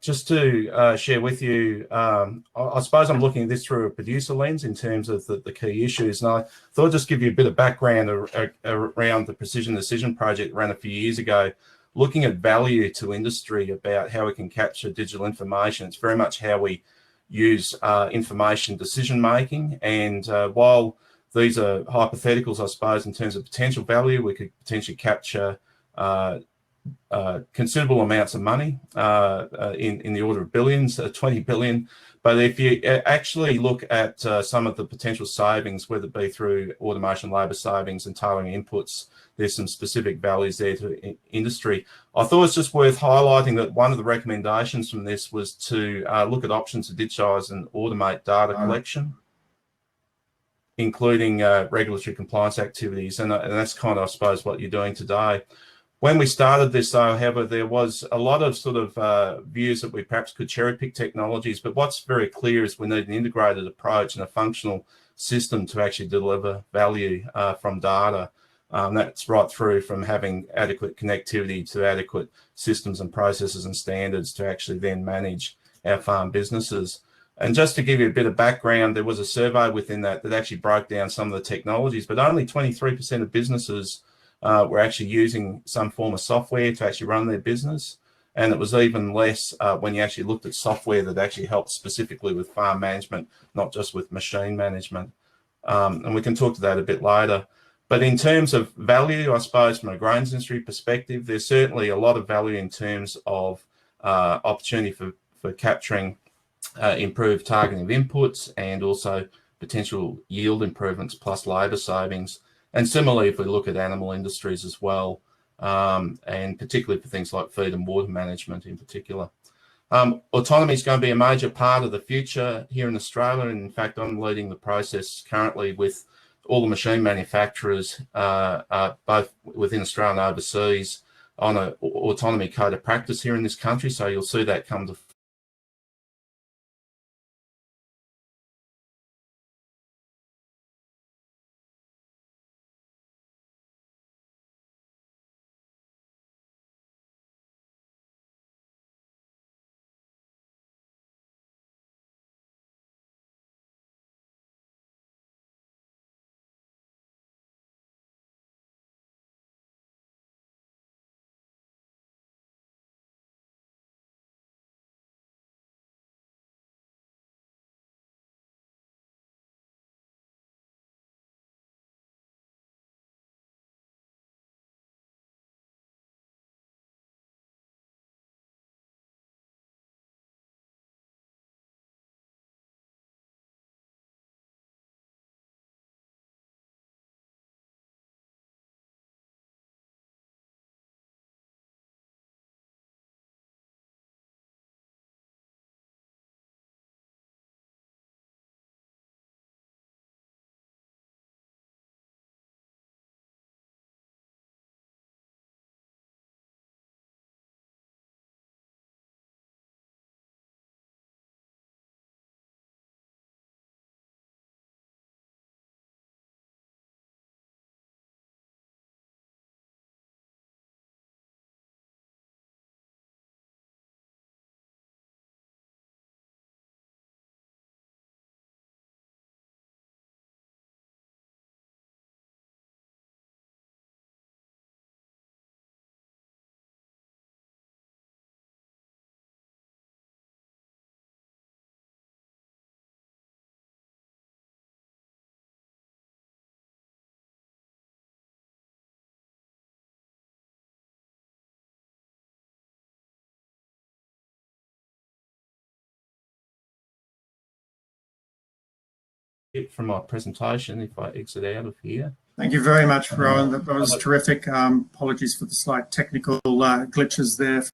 Just to share with you, I suppose I'm looking at this through a producer lens in terms of the key issues. And I thought I'd just give you a bit of background around the Precision Decision project ran a few years ago, looking at value to industry about how we can capture digital information. It's very much how we use information decision making. And while these are hypotheticals, I suppose, in terms of potential value, we could potentially capture considerable amounts of money in the order of billions, 20 billion. But if you actually look at some of the potential savings, whether it be through automation, labour savings and tailoring inputs, there's some specific values there to industry. I thought it's just worth highlighting that one of the recommendations from this was to look at options to digitise and automate data collection, including regulatory compliance activities. And that's kind of, I suppose, what you're doing today. When we started this, though, however, there was a lot of sort of views that we perhaps could cherry pick technologies, but what's very clear is we need an integrated approach and a functional system to actually deliver value from data. That's right through from having adequate connectivity to adequate systems and processes and standards to actually then manage our farm businesses. And just to give you a bit of background, there was a survey within that actually broke down some of the technologies, but only 23% of businesses were actually using some form of software to actually run their business. And it was even less when you actually looked at software that actually helped specifically with farm management, not just with machine management. And we can talk to that a bit later. But in terms of value, I suppose from a grains industry perspective, there's certainly a lot of value in terms of opportunity for capturing improved targeting of inputs and also potential yield improvements plus labour savings. And similarly, if we look at animal industries as well, and particularly for things like feed and water management in particular. Autonomy is going to be a major part of the future here in Australia. And in fact, I'm leading the process currently with all the machine manufacturers, both within Australia and overseas, on an autonomy code of practice here in this country. So you'll see that come to from my presentation if I exit out of here. Thank you very much, Rohan. That was terrific. Apologies for the slight technical glitches there.